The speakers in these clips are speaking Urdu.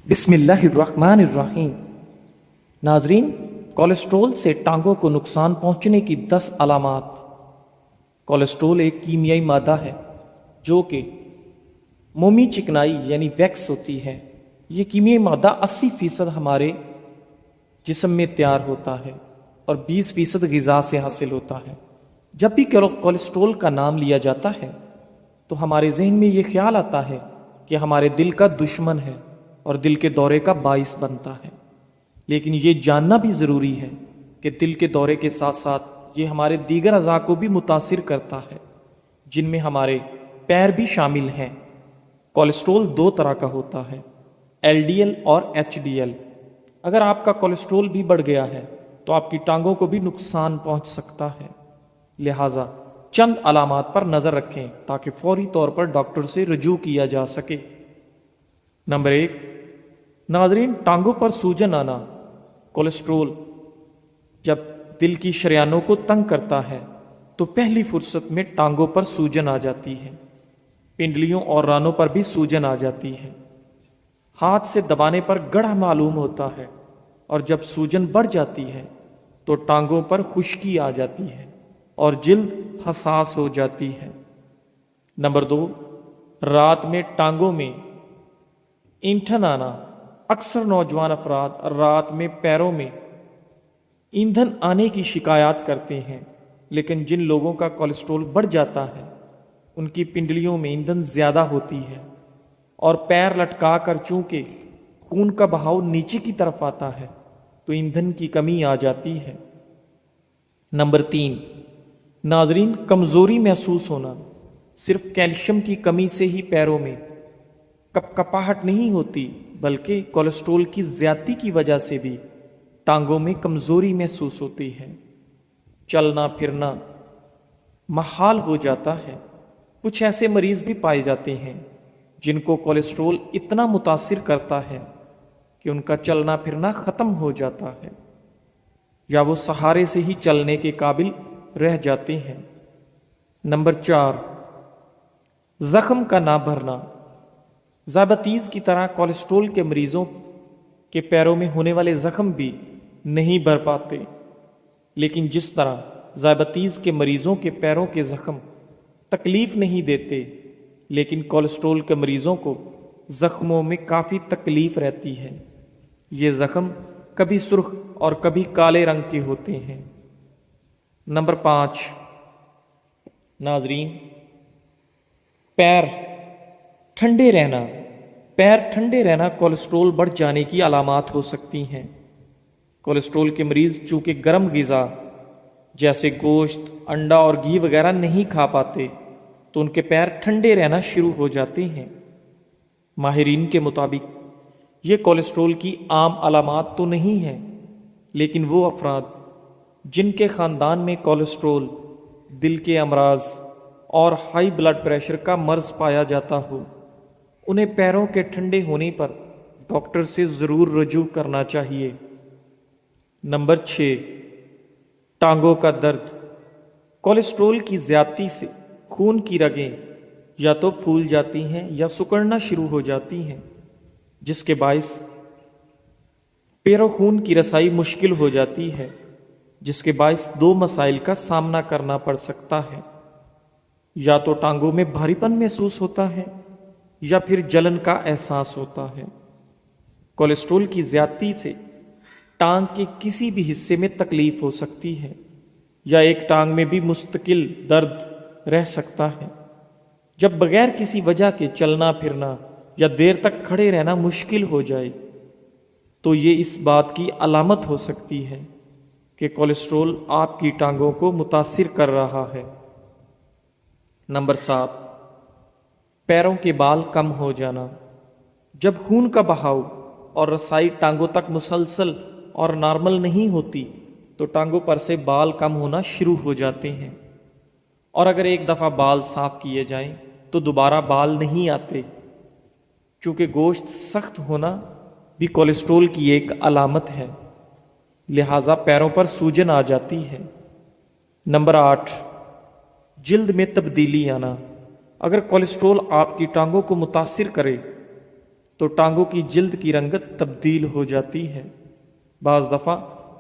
بسم اللہ الرحمن الرحیم۔ ناظرین، کولیسٹرول سے ٹانگوں کو نقصان پہنچنے کی 10 علامات۔ کولیسٹرول ایک کیمیائی مادہ ہے جو کہ مومی چکنائی یعنی ویکس ہوتی ہے۔ یہ کیمیائی مادہ 80% ہمارے جسم میں تیار ہوتا ہے اور 20% غذا سے حاصل ہوتا ہے۔ جب بھی کولیسٹرول کا نام لیا جاتا ہے تو ہمارے ذہن میں یہ خیال آتا ہے کہ ہمارے دل کا دشمن ہے اور دل کے دورے کا باعث بنتا ہے، لیکن یہ جاننا بھی ضروری ہے کہ دل کے دورے کے ساتھ ساتھ یہ ہمارے دیگر اعضاء کو بھی متاثر کرتا ہے، جن میں ہمارے پیر بھی شامل ہیں۔ کولیسٹرول 2 طرح کا ہوتا ہے، LDL اور HDL۔ اگر آپ کا کولیسٹرول بھی بڑھ گیا ہے تو آپ کی ٹانگوں کو بھی نقصان پہنچ سکتا ہے، لہٰذا چند علامات پر نظر رکھیں تاکہ فوری طور پر ڈاکٹر سے رجوع کیا جا سکے۔ نمبر 1، ناظرین، ٹانگوں پر سوجن آنا۔ کولیسٹرول جب دل کی شریانوں کو تنگ کرتا ہے تو پہلی فرصت میں ٹانگوں پر سوجن آ جاتی ہے، پنڈلیوں اور رانوں پر بھی سوجن آ جاتی ہے، ہاتھ سے دبانے پر گڑھا معلوم ہوتا ہے، اور جب سوجن بڑھ جاتی ہے تو ٹانگوں پر خشکی آ جاتی ہے اور جلد حساس ہو جاتی ہے۔ نمبر 2، رات میں ٹانگوں میں اینٹھن آنا۔ اکثر نوجوان افراد رات میں پیروں میں ایندھن آنے کی شکایات کرتے ہیں، لیکن جن لوگوں کا کولیسٹرول بڑھ جاتا ہے ان کی پنڈلیوں میں ایندھن زیادہ ہوتی ہے اور پیر لٹکا کر چونکہ خون کا بہاؤ نیچے کی طرف آتا ہے تو ایندھن کی کمی آ جاتی ہے۔ نمبر 3، ناظرین، کمزوری محسوس ہونا۔ صرف کیلشیم کی کمی سے ہی پیروں میں کپکپاہٹ نہیں ہوتی، بلکہ کولیسٹرول کی زیادتی کی وجہ سے بھی ٹانگوں میں کمزوری محسوس ہوتی ہے، چلنا پھرنا محال ہو جاتا ہے۔ کچھ ایسے مریض بھی پائے جاتے ہیں جن کو کولیسٹرول اتنا متاثر کرتا ہے کہ ان کا چلنا پھرنا ختم ہو جاتا ہے یا وہ سہارے سے ہی چلنے کے قابل رہ جاتے ہیں۔ نمبر 4، زخم کا نہ بھرنا۔ ذیابیطیز کی طرح کولیسٹرول کے مریضوں کے پیروں میں ہونے والے زخم بھی نہیں بھر پاتے، لیکن جس طرح ذیابیطیز کے مریضوں کے پیروں کے زخم تکلیف نہیں دیتے، لیکن کولیسٹرول کے مریضوں کو زخموں میں کافی تکلیف رہتی ہے۔ یہ زخم کبھی سرخ اور کبھی کالے رنگ کے ہوتے ہیں۔ نمبر 5، ناظرین، پیر ٹھنڈے رہنا۔ پیر ٹھنڈے رہنا کولیسٹرول بڑھ جانے کی علامات ہو سکتی ہیں۔ کولیسٹرول کے مریض چونکہ گرم غذا جیسے گوشت، انڈا اور گھی وغیرہ نہیں کھا پاتے تو ان کے پیر ٹھنڈے رہنا شروع ہو جاتے ہیں۔ ماہرین کے مطابق یہ کولیسٹرول کی عام علامات تو نہیں ہیں، لیکن وہ افراد جن کے خاندان میں کولیسٹرول، دل کے امراض اور ہائی بلڈ پریشر کا مرض پایا جاتا ہو، انہیں پیروں کے ٹھنڈے ہونے پر ڈاکٹر سے ضرور رجوع کرنا چاہیے۔ نمبر 6، ٹانگوں کا درد۔ کولیسٹرول کی زیادتی سے خون کی رگیں یا تو پھول جاتی ہیں یا سکڑنا شروع ہو جاتی ہیں، جس کے باعث پیروں خون کی رسائی مشکل ہو جاتی ہے، جس کے باعث 2 مسائل کا سامنا کرنا پڑ سکتا ہے۔ یا تو ٹانگوں میں بھاری پن محسوس ہوتا ہے یا پھر جلن کا احساس ہوتا ہے۔ کولیسٹرول کی زیادتی سے ٹانگ کے کسی بھی حصے میں تکلیف ہو سکتی ہے یا ایک ٹانگ میں بھی مستقل درد رہ سکتا ہے۔ جب بغیر کسی وجہ کے چلنا پھرنا یا دیر تک کھڑے رہنا مشکل ہو جائے تو یہ اس بات کی علامت ہو سکتی ہے کہ کولیسٹرول آپ کی ٹانگوں کو متاثر کر رہا ہے۔ نمبر 7، پیروں کے بال کم ہو جانا۔ جب خون کا بہاؤ اور رسائی ٹانگوں تک مسلسل اور نارمل نہیں ہوتی تو ٹانگوں پر سے بال کم ہونا شروع ہو جاتے ہیں، اور اگر ایک دفعہ بال صاف کیے جائیں تو دوبارہ بال نہیں آتے۔ چونکہ گوشت سخت ہونا بھی کولیسٹرول کی ایک علامت ہے، لہٰذا پیروں پر سوجن آ جاتی ہے۔ نمبر 8، جلد میں تبدیلی آنا۔ اگر کولیسٹرول آپ کی ٹانگوں کو متاثر کرے تو ٹانگوں کی جلد کی رنگت تبدیل ہو جاتی ہے۔ بعض دفعہ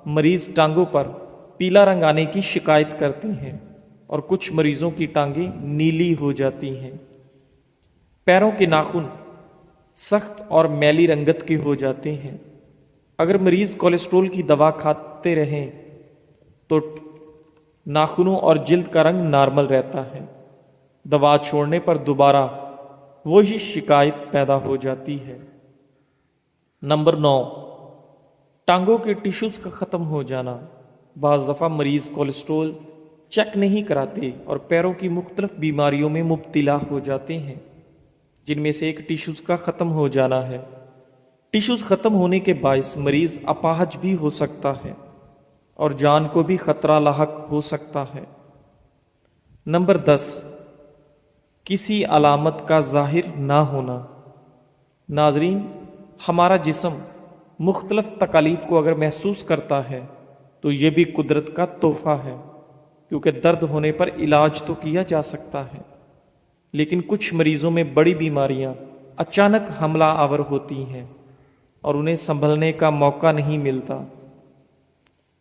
مریض ٹانگوں پر پیلا رنگ آنے کی شکایت کرتے ہیں اور کچھ مریضوں کی ٹانگیں نیلی ہو جاتی ہیں۔ پیروں کے ناخن سخت اور میلی رنگت کے ہو جاتے ہیں۔ اگر مریض کولیسٹرول کی دوا کھاتے رہیں تو ناخنوں اور جلد کا رنگ نارمل رہتا ہے۔ دوا چھوڑنے پر دوبارہ وہی شکایت پیدا ہو جاتی ہے۔ نمبر 9، ٹانگوں کے ٹیشوز کا ختم ہو جانا۔ بعض دفعہ مریض کولیسٹرول چیک نہیں کراتے اور پیروں کی مختلف بیماریوں میں مبتلا ہو جاتے ہیں، جن میں سے ایک ٹیشوز کا ختم ہو جانا ہے۔ ٹیشوز ختم ہونے کے باعث مریض اپاہج بھی ہو سکتا ہے اور جان کو بھی خطرہ لاحق ہو سکتا ہے۔ نمبر 10، کسی علامت کا ظاہر نہ ہونا۔ ناظرین، ہمارا جسم مختلف تکالیف کو اگر محسوس کرتا ہے تو یہ بھی قدرت کا تحفہ ہے، کیونکہ درد ہونے پر علاج تو کیا جا سکتا ہے، لیکن کچھ مریضوں میں بڑی بیماریاں اچانک حملہ آور ہوتی ہیں اور انہیں سنبھلنے کا موقع نہیں ملتا۔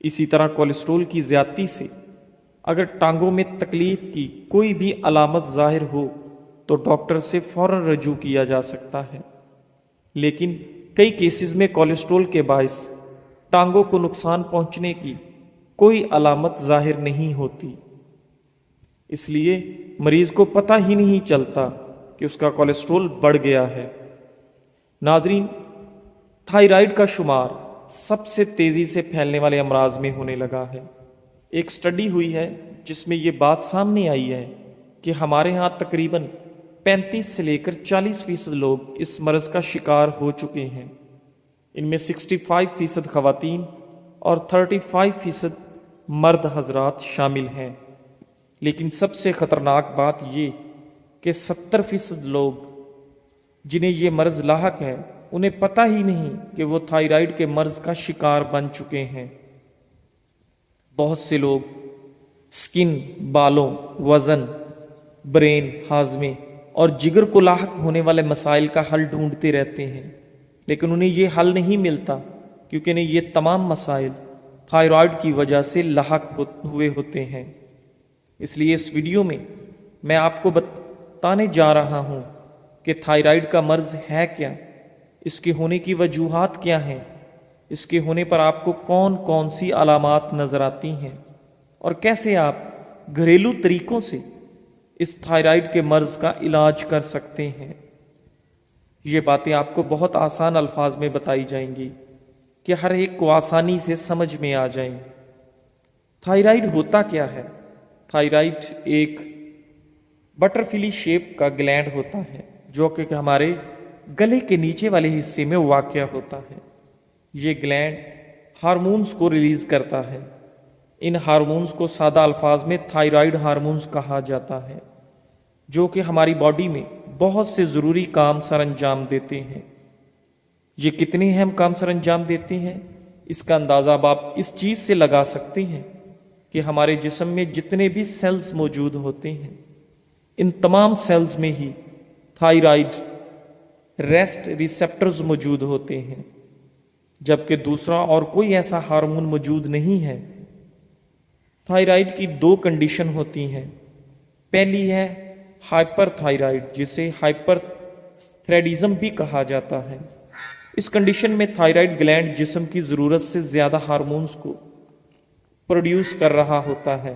اسی طرح کولیسٹرول کی زیادتی سے اگر ٹانگوں میں تکلیف کی کوئی بھی علامت ظاہر ہو تو ڈاکٹر سے فوراً رجوع کیا جا سکتا ہے، لیکن کئی کیسز میں کولیسٹرول کے باعث ٹانگوں کو نقصان پہنچنے کی کوئی علامت ظاہر نہیں ہوتی، اس لیے مریض کو پتہ ہی نہیں چلتا کہ اس کا کولیسٹرول بڑھ گیا ہے۔ ناظرین، تھائرائیڈ کا شمار سب سے تیزی سے پھیلنے والے امراض میں ہونے لگا ہے۔ ایک سٹڈی ہوئی ہے جس میں یہ بات سامنے آئی ہے کہ ہمارے ہاں تقریباً 35 سے لے کر 40% لوگ اس مرض کا شکار ہو چکے ہیں۔ ان میں 65% خواتین اور 35% مرد حضرات شامل ہیں، لیکن سب سے خطرناک بات یہ کہ 70% لوگ جنہیں یہ مرض لاحق ہے انہیں پتہ ہی نہیں کہ وہ تھائرائیڈ کے مرض کا شکار بن چکے ہیں۔ بہت سے لوگ سکن، بالوں، وزن، برین، ہاضمے اور جگر کو لاحق ہونے والے مسائل کا حل ڈھونڈتے رہتے ہیں، لیکن انہیں یہ حل نہیں ملتا کیونکہ انہیں یہ تمام مسائل تھائرائیڈ کی وجہ سے لاحق ہوئے ہوتے ہیں۔ اس لیے اس ویڈیو میں میں آپ کو بتانے جا رہا ہوں کہ تھائرائیڈ کا مرض ہے کیا، اس کے ہونے کی وجوہات کیا ہیں، اس کے ہونے پر آپ کو کون کون سی علامات نظر آتی ہیں، اور کیسے آپ گھریلو طریقوں سے اس تھائرائیڈ کے مرض کا علاج کر سکتے ہیں۔ یہ باتیں آپ کو بہت آسان الفاظ میں بتائی جائیں گی کہ ہر ایک کو آسانی سے سمجھ میں آ جائیں۔ تھائرائیڈ ہوتا کیا ہے؟ تھائرائیڈ ایک بٹر فلی شیپ کا گلینڈ ہوتا ہے جو کہ ہمارے گلے کے نیچے والے حصے میں واقع ہوتا ہے۔ یہ گلینڈ ہارمونز کو ریلیز کرتا ہے۔ ان ہارمونز کو سادہ الفاظ میں تھائرائیڈ ہارمونز کہا جاتا ہے، جو کہ ہماری باڈی میں بہت سے ضروری کام سر انجام دیتے ہیں۔ یہ کتنے اہم کام سر انجام دیتے ہیں اس کا اندازہ اب آپ اس چیز سے لگا سکتے ہیں کہ ہمارے جسم میں جتنے بھی سیلز موجود ہوتے ہیں ان تمام سیلز میں ہی تھائرائیڈ ریسٹ ریسیپٹرز موجود ہوتے ہیں، جبکہ دوسرا اور کوئی ایسا ہارمون موجود نہیں ہے۔ تھائرائیڈ کی دو کنڈیشن ہوتی ہیں۔ پہلی ہے ہائپر تھائرائیڈ، جسے ہائپر تھائرائیڈزم بھی کہا جاتا ہے۔ اس کنڈیشن میں تھائرائیڈ گلینڈ جسم کی ضرورت سے زیادہ ہارمونز کو پروڈیوس کر رہا ہوتا ہے،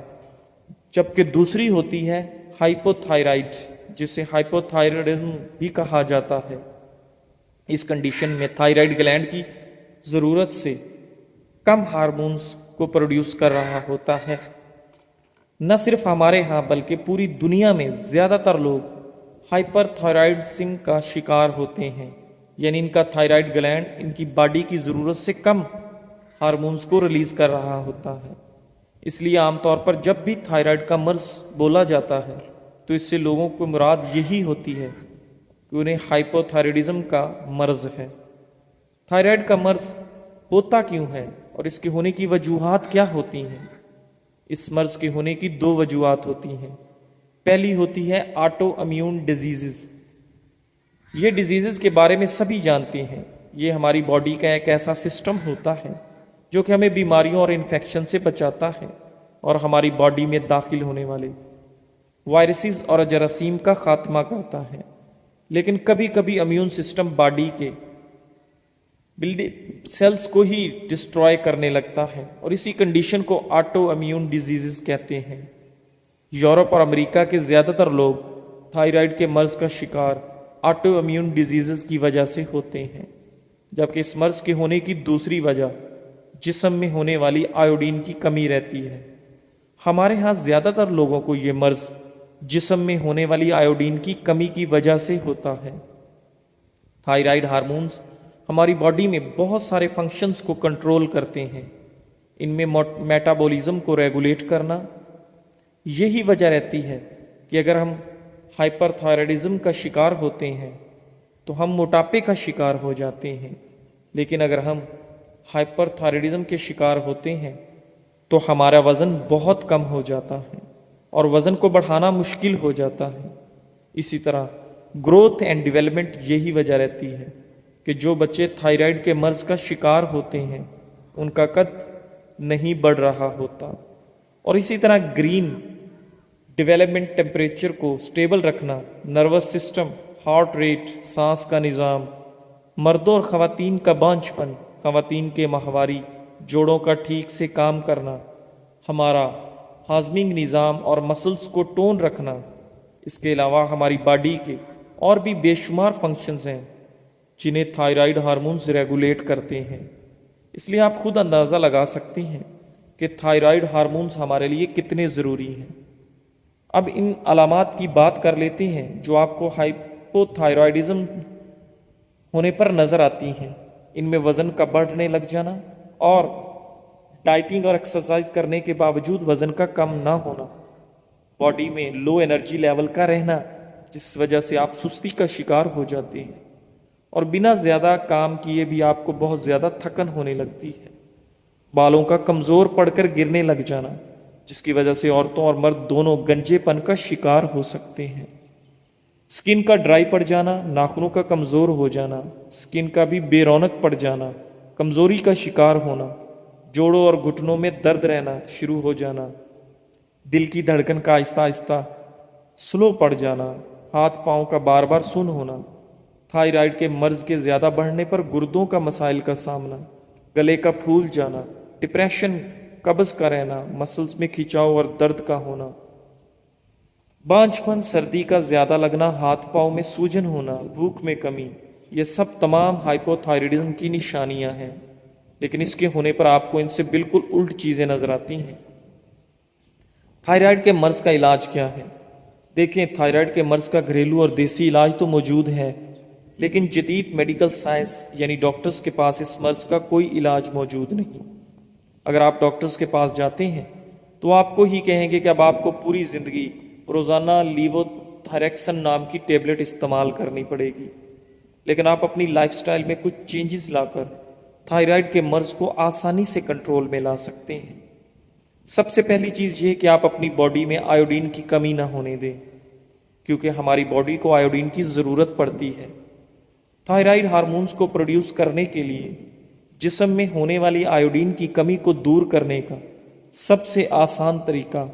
جبکہ دوسری ہوتی ہے ہائپو تھائرائیڈ، جسے ہائپو تھائرائیڈزم بھی کہا جاتا ہے۔ اس کنڈیشن میں تھائرائیڈ گلینڈ کی ضرورت سے کم ہارمونز کو پروڈیوس کر رہا ہوتا ہے۔ نہ صرف ہمارے ہاں بلکہ پوری دنیا میں زیادہ تر لوگ ہائپر تھائرائیڈزم کا شکار ہوتے ہیں، یعنی ان کا تھائرائیڈ گلینڈ ان کی باڈی کی ضرورت سے کم ہارمونز کو ریلیز کر رہا ہوتا ہے۔ اس لیے عام طور پر جب بھی تھائرائیڈ کا مرض بولا جاتا ہے تو اس سے لوگوں کو مراد یہی ہوتی ہے کہ انہیں ہائپو تھائرائیڈزم کا مرض ہے۔ تھائرائیڈ کا مرض ہوتا کیوں ہے اور اس کے ہونے کی وجوہات کیا ہوتی ہیں؟ اس مرض کے ہونے کی دو وجوہات ہوتی ہیں۔ پہلی ہوتی ہے آٹو امیون ڈیزیزز، یہ ڈیزیزز کے بارے میں سبھی جانتے ہیں۔ یہ ہماری باڈی کا ایک ایسا سسٹم ہوتا ہے جو کہ ہمیں بیماریوں اور انفیکشن سے بچاتا ہے اور ہماری باڈی میں داخل ہونے والے وائرسز اور جراثیم کا خاتمہ کرتا ہے۔ لیکن کبھی کبھی امیون سسٹم باڈی کے سیلز کو ہی ڈسٹروائے کرنے لگتا ہے اور اسی کنڈیشن کو آٹو امیون ڈیزیزز کہتے ہیں۔ یورپ اور امریکہ کے زیادہ تر لوگ تھائرائیڈ کے مرض کا شکار آٹو امیون ڈیزیزز کی وجہ سے ہوتے ہیں، جبکہ اس مرض کے ہونے کی دوسری وجہ جسم میں ہونے والی آیوڈین کی کمی رہتی ہے۔ ہمارے ہاں زیادہ تر لوگوں کو یہ مرض جسم میں ہونے والی آیوڈین کی کمی کی وجہ سے ہوتا ہے۔ تھائرائیڈ ہارمونز ہماری باڈی میں بہت سارے فنکشنز کو کنٹرول کرتے ہیں۔ ان میں میٹابولزم کو ریگولیٹ کرنا، یہی وجہ رہتی ہے کہ اگر ہم ہائپر تھائرائڈزم کا شکار ہوتے ہیں تو ہم موٹاپے کا شکار ہو جاتے ہیں، لیکن اگر ہم ہائپر تھائرائڈزم کے شکار ہوتے ہیں تو ہمارا وزن بہت کم ہو جاتا ہے اور وزن کو بڑھانا مشکل ہو جاتا ہے۔ اسی طرح گروتھ اینڈ ڈیولپمنٹ یہی وجہ رہتی ہے کہ جو بچے تھائرائیڈ کے مرض کا شکار ہوتے ہیں ان کا قد نہیں بڑھ رہا ہوتا۔ اور اسی طرح گرین ڈیولپمنٹ ٹیمپریچر کو سٹیبل رکھنا، نروس سسٹم، ہارٹ ریٹ، سانس کا نظام، مردوں اور خواتین کا بانجھ پن، خواتین کے ماہواری، جوڑوں کا ٹھیک سے کام کرنا، ہمارا ہاضمنگ نظام اور مسلز کو ٹون رکھنا۔ اس کے علاوہ ہماری باڈی کے اور بھی بے شمار فنکشنز ہیں جنہیں تھائرائیڈ ہارمونز ریگولیٹ کرتے ہیں۔ اس لیے آپ خود اندازہ لگا سکتے ہیں کہ تھائرائیڈ ہارمونز ہمارے لیے کتنے ضروری ہیں۔ اب ان علامات کی بات کر لیتے ہیں جو آپ کو ہائپو تھائرائیڈزم ہونے پر نظر آتی ہیں۔ ان میں وزن کا بڑھنے لگ جانا اور ڈائٹنگ اور ایکسرسائز کرنے کے باوجود وزن کا کم نہ ہونا، باڈی میں لو انرجی لیول کا رہنا جس وجہ سے آپ سستی کا شکار ہو جاتے ہیں، اور بنا زیادہ کام کیے بھی آپ کو بہت زیادہ تھکن ہونے لگتی ہے، بالوں کا کمزور پڑ کر گرنے لگ جانا جس کی وجہ سے عورتوں اور مرد دونوں گنجے پن کا شکار ہو سکتے ہیں، سکن کا ڈرائی پڑ جانا، ناخنوں کا کمزور ہو جانا، سکن کا بھی بے رونق پڑ جانا، کمزوری کا شکار ہونا، جوڑوں اور گھٹنوں میں درد رہنا شروع ہو جانا، دل کی دھڑکن کا آہستہ آہستہ سلو پڑ جانا، ہاتھ پاؤں کا بار بار سن ہونا، تھائرائیڈ کے مرض کے زیادہ بڑھنے پر گردوں کا مسائل کا سامنا، گلے کا پھول جانا، ڈپریشن، قبض کا رہنا، مسلز میں کھچاؤ اور درد کا ہونا، بانجھ پن، سردی کا زیادہ لگنا، ہاتھ پاؤں میں سوجن ہونا، بھوک میں کمی، یہ سب تمام ہائپو تھائرائیڈزم کی نشانیاں ہیں۔ لیکن اس کے ہونے پر آپ کو ان سے بالکل الٹ چیزیں نظر آتی ہیں۔ تھائرائیڈ کے مرض کا علاج کیا ہے؟ دیکھیں، تھائرائیڈ کے مرض کا گھریلو اور دیسی علاج تو موجود ہے، لیکن جدید میڈیکل سائنس یعنی ڈاکٹرز کے پاس اس مرض کا کوئی علاج موجود نہیں۔ اگر آپ ڈاکٹرز کے پاس جاتے ہیں تو آپ کو ہی کہیں گے کہ اب آپ کو پوری زندگی روزانہ لیوو تھائریکسن نام کی ٹیبلٹ استعمال کرنی پڑے گی، لیکن آپ اپنی لائف سٹائل میں کچھ چینجز لا کر تھائرائیڈ کے مرض کو آسانی سے کنٹرول میں لا سکتے ہیں۔ سب سے پہلی چیز یہ کہ آپ اپنی باڈی میں آیوڈین کی کمی نہ ہونے دیں، کیونکہ ہماری باڈی کو آیوڈین کی ضرورت پڑتی ہے۔ تھائرائیڈ ہارمونز کو پروڈیوس کرنے کے لیے جسم میں ہونے والی آیوڈین کی کمی کو دور کرنے کا سب سے آسان طریقہ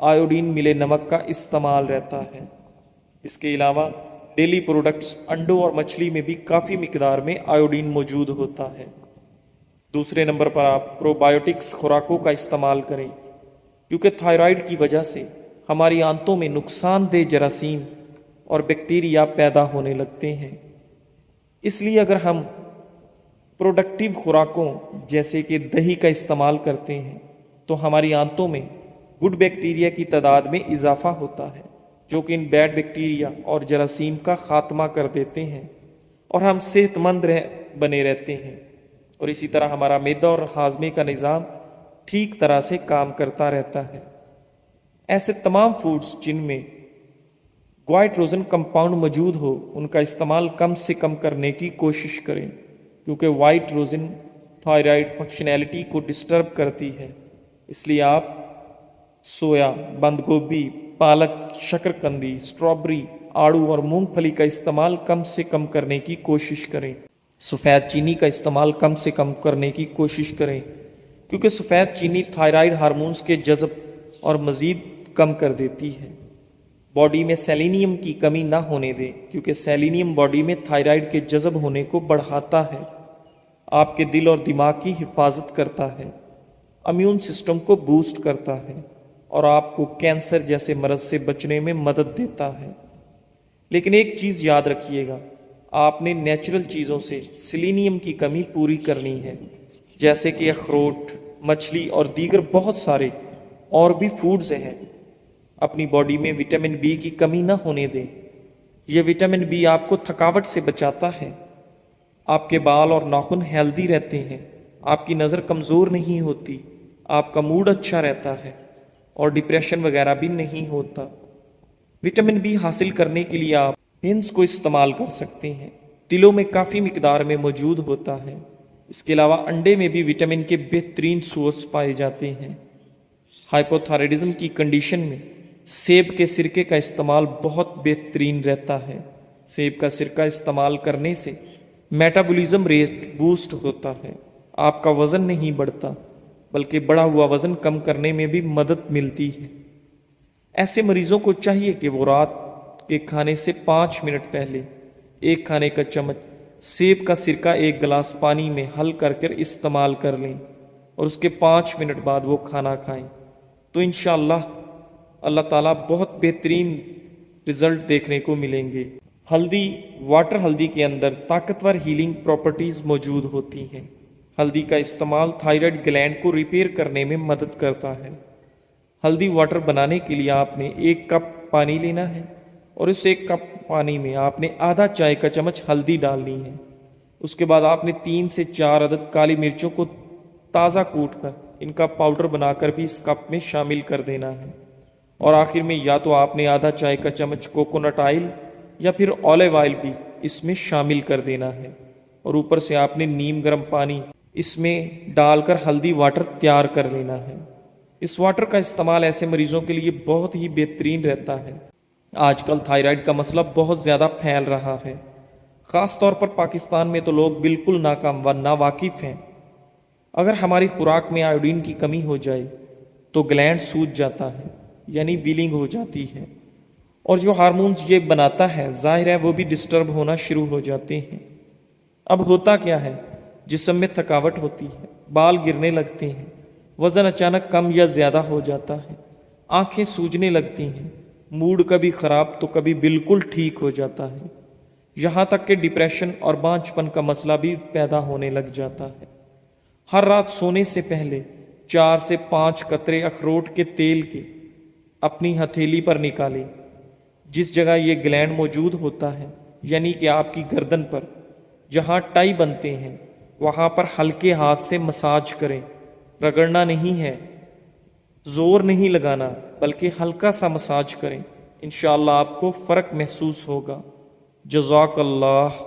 آیوڈین ملے نمک کا استعمال رہتا ہے۔ اس کے علاوہ ڈیلی پروڈکٹس، انڈوں اور مچھلی میں بھی کافی مقدار میں آیوڈین موجود ہوتا ہے۔ دوسرے نمبر پر آپ پرو بایوٹکس خوراکوں کا استعمال کریں، کیونکہ تھائرائیڈ کی وجہ سے ہماری آنتوں میں نقصان دہ جراثیم اور بیکٹیریا پیدا ہونے لگتے ہیں۔ اس لیے اگر ہم پروڈکٹیو خوراکوں جیسے کہ دہی کا استعمال کرتے ہیں تو ہماری آنتوں میں گڈ بیکٹیریا کی تعداد میں اضافہ ہوتا ہے، جو کہ ان بیڈ بیکٹیریا اور جراثیم کا خاتمہ کر دیتے ہیں اور ہم صحت مند بنے رہتے ہیں، اور اسی طرح ہمارا معدہ اور ہاضمے کا نظام ٹھیک طرح سے کام کرتا رہتا ہے۔ ایسے تمام فوڈز جن میں گوائٹروزن کمپاؤنڈ موجود ہو ان کا استعمال کم سے کم کرنے کی کوشش کریں، کیونکہ وائٹ روزن تھائرائیڈ فنکشنالٹی کو ڈسٹرب کرتی ہے۔ اس لیے آپ سویا، بند گوبھی، پالک، شکرکندی، اسٹرابری، آڑو اور مونگ پھلی کا استعمال کم سے کم کرنے کی کوشش کریں۔ سفید چینی کا استعمال کم سے کم کرنے کی کوشش کریں، کیونکہ سفید چینی تھائرائیڈ ہارمونز کے جذب اور مزید کم کر دیتی ہے۔ باڈی میں سیلینیم کی کمی نہ ہونے دیں، کیونکہ سیلینیم باڈی میں تھائرائیڈ کے جذب ہونے کو بڑھاتا ہے، آپ کے دل اور دماغ کی حفاظت کرتا ہے، امیون سسٹم کو بوسٹ کرتا ہے اور آپ کو کینسر جیسے مرض سے بچنے میں مدد دیتا ہے۔ لیکن ایک چیز یاد رکھیے گا، آپ نے نیچرل چیزوں سے سیلینیم کی کمی پوری کرنی ہے، جیسے کہ اخروٹ، مچھلی اور دیگر بہت سارے اور بھی فوڈز ہیں۔ اپنی باڈی میں وٹامن بی کی کمی نہ ہونے دیں، یہ وٹامن بی آپ کو تھکاوٹ سے بچاتا ہے، آپ کے بال اور ناخن ہیلدی رہتے ہیں، آپ کی نظر کمزور نہیں ہوتی، آپ کا موڈ اچھا رہتا ہے اور ڈپریشن وغیرہ بھی نہیں ہوتا۔ وٹامن بی حاصل کرنے کے لیے آپ ہنس کو استعمال کر سکتے ہیں، تلوں میں کافی مقدار میں موجود ہوتا ہے۔ اس کے علاوہ انڈے میں بھی وٹامن کے بہترین سورس پائے جاتے ہیں۔ ہائپوتھائرائڈزم کی کنڈیشن میں سیب کے سرکے کا استعمال بہت بہترین رہتا ہے۔ سیب کا سرکہ استعمال کرنے سے میٹابولزم ریٹ بوسٹ ہوتا ہے، آپ کا وزن نہیں بڑھتا بلکہ بڑھا ہوا وزن کم کرنے میں بھی مدد ملتی ہے۔ ایسے مریضوں کو چاہیے کہ وہ رات کے کھانے سے 5 منٹ پہلے ایک کھانے کا چمچ سیب کا سرکہ ایک گلاس پانی میں حل کر استعمال کر لیں اور اس کے 5 منٹ بعد وہ کھانا کھائیں، تو انشاءاللہ اللہ تعالیٰ بہت بہترین رزلٹ دیکھنے کو ملیں گے۔ ہلدی، واٹر ہلدی کے اندر طاقتور ہیلنگ پراپرٹیز موجود ہوتی ہیں۔ ہلدی کا استعمال تھائرائیڈ گلینڈ کو ریپیئر کرنے میں مدد کرتا ہے۔ ہلدی واٹر بنانے کے لیے آپ نے 1 کپ پانی لینا ہے اور اس 1 کپ پانی میں آپ نے آدھا چائے کا چمچ ہلدی ڈالنی ہے۔ اس کے بعد آپ نے 3 سے 4 عدد کالی مرچوں کو تازہ کوٹ کر ان کا پاؤڈر بنا کر بھی اس کپ میں شامل کر دینا ہے، اور آخر میں یا تو آپ نے آدھا چائے کا چمچ کوکونٹ آئل یا پھر اولیو آئل بھی اس میں شامل کر دینا ہے، اور اوپر سے آپ نے نیم گرم پانی اس میں ڈال کر ہلدی واٹر تیار کر لینا ہے۔ اس واٹر کا استعمال ایسے مریضوں کے لیے بہت ہی بہترین رہتا ہے۔ آج کل تھائرائیڈ کا مسئلہ بہت زیادہ پھیل رہا ہے، خاص طور پر پاکستان میں تو لوگ بالکل ناکام و ناواقف ہیں۔ اگر ہماری خوراک میں آیوڈین کی کمی ہو جائے تو گلینڈ سوج جاتا ہے، یعنی ویلنگ ہو جاتی ہے، اور جو ہارمونز یہ بناتا ہے ظاہر ہے وہ بھی ڈسٹرب ہونا شروع ہو جاتے ہیں۔ اب ہوتا کیا ہے، جسم میں تھکاوٹ ہوتی ہے، بال گرنے لگتے ہیں، وزن اچانک کم یا زیادہ ہو جاتا ہے، آنکھیں سوجنے لگتی ہیں، موڈ کبھی خراب تو کبھی بالکل ٹھیک ہو جاتا ہے، یہاں تک کہ ڈپریشن اور بانجھپن کا مسئلہ بھی پیدا ہونے لگ جاتا ہے۔ ہر رات سونے سے پہلے 4 سے 5 قطرے اخروٹ کے تیل کے اپنی ہتھیلی پر نکالیں، جس جگہ یہ گلینڈ موجود ہوتا ہے، یعنی کہ آپ کی گردن پر جہاں ٹائی بنتے ہیں وہاں پر ہلکے ہاتھ سے مساج کریں، رگڑنا نہیں ہے، زور نہیں لگانا بلکہ ہلکا سا مساج کریں، انشاءاللہ آپ کو فرق محسوس ہوگا۔ جزاک اللہ۔